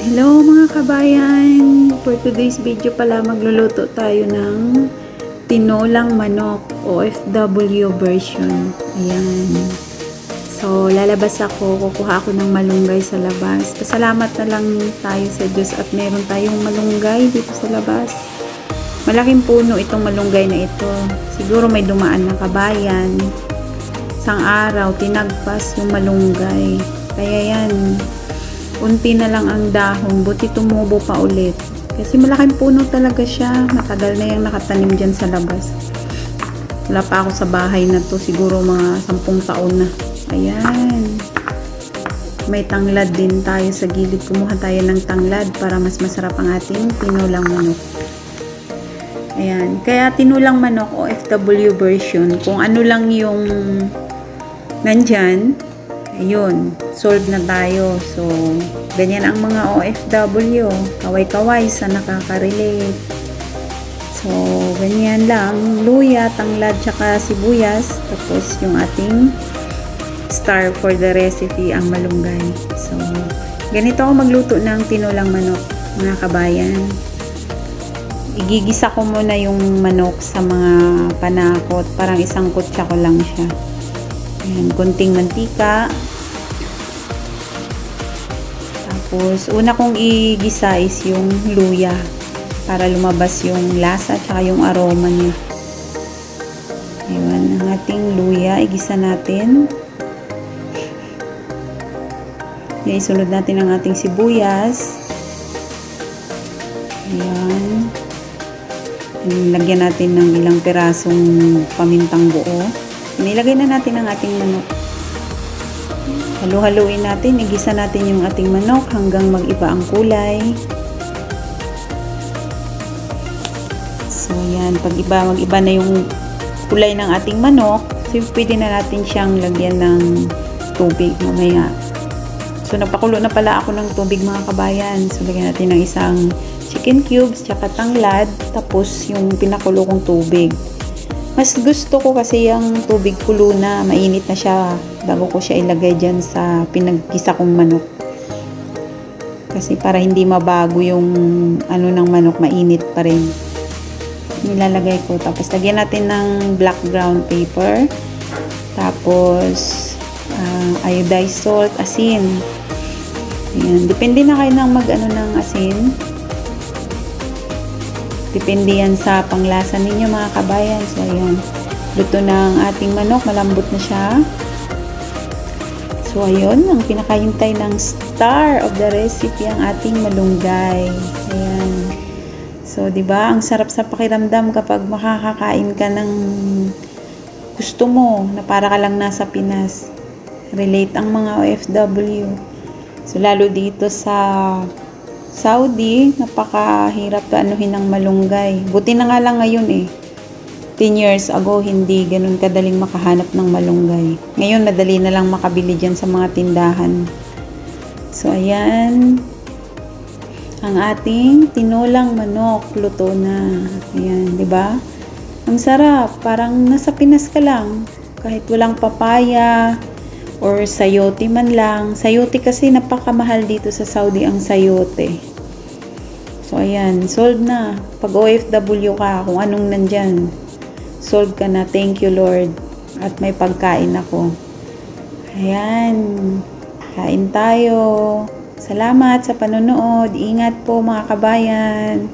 Hello mga kabayan! For today's video pala magluluto tayo ng tinolang manok OFW version. Ayan. So lalabas ako, kukuha ako ng malunggay sa labas. Pasalamat na lang tayo sa Diyos at meron tayong malunggay dito sa labas. Malaking puno itong malunggay na ito. Siguro may dumaan na kabayan. Isang araw, tinagpas yung malunggay. Kaya yan, unti na lang ang dahon, buti tumubo pa ulit. Kasi malaking puno talaga siya. Matagal na yung nakatanim dyan sa labas. Wala pa ako sa bahay na to, siguro mga 10 taon na. Ayan. May tanglad din tayo sa gilid. Kumuha tayo ng tanglad para mas masarap ang ating tinulang manok. Ayan. Kaya tinulang manok OFW version. Kung ano lang yung nandyan, ayun, solve na tayo. So, ganyan ang mga OFW. Kaway-kaway sa nakaka-relate. So, ganyan lang. Luya, tanglad, tsaka sibuyas. Tapos, yung ating star for the recipe, ang malunggay. So, ganito ako magluto ng tinulang manok, mga kabayan. Igigisa ko muna yung manok sa mga panakot. Parang isang kutsa ko lang siya. Ayan, konting mantika. Tapos, una kong igisa is yung luya para lumabas yung lasa at yung aroma niya. Ayan, ang ating luya, igisa natin. Ayan, isunod natin ang ating sibuyas. Ayan. Lagyan natin ng ilang pirasong pamintang buo. Nilagay na natin ang ating manok. Halu-haluin natin, igisa natin yung ating manok hanggang mag-iba ang kulay. So, yan. Pag mag-iba na yung kulay ng ating manok, so pwede na natin siyang lagyan ng tubig mamaya. So, napakulo na pala ako ng tubig, mga kabayan. So, lagyan natin ng isang chicken cubes, tsaka tanglad, tapos yung pinakulo kong tubig. Mas gusto ko kasi yung tubig kulo na, mainit na siya bago ko siya ilagay dyan sa pinaggisa kong manok. Kasi para hindi mabago yung ano ng manok, mainit pa rin. Nilalagay ko. Tapos lagyan natin ng black ground paper. Tapos iodized salt, asin. Ayan. Depende na kayo ng mag-ano ng asin. Depende yan sa panglasa ninyo, mga kabayan. So, ayan. Luto na ang ating manok. Malambot na siya. So, ayun. Ang pinakahintay ng star of the recipe, ang ating malunggay. Ayan. So, diba? Ang sarap sa pakiramdam kapag makakakain ka ng gusto mo, na para ka lang nasa Pinas. Relate ang mga OFW. So, lalo dito sa Saudi, napakahirap anuhin ng malunggay. Buti na nga lang ngayon 10 years ago, hindi ganun kadaling makahanap ng malunggay. Ngayon, madali na lang makabili dyan sa mga tindahan. So, ayan. Ang ating tinulang manok, luto na. Ayan, di ba? Ang sarap. Parang nasa Pinas ka lang. Kahit walang papaya or sayote man lang. Sayote kasi napakamahal dito sa Saudi ang sayote. So, ayan. Solve na. Pag OFW ka, kung anong nandyan, solve ka na. Thank you, Lord. At may pagkain ako. Ayan. Kain tayo. Salamat sa panonood. Ingat po, mga kabayan.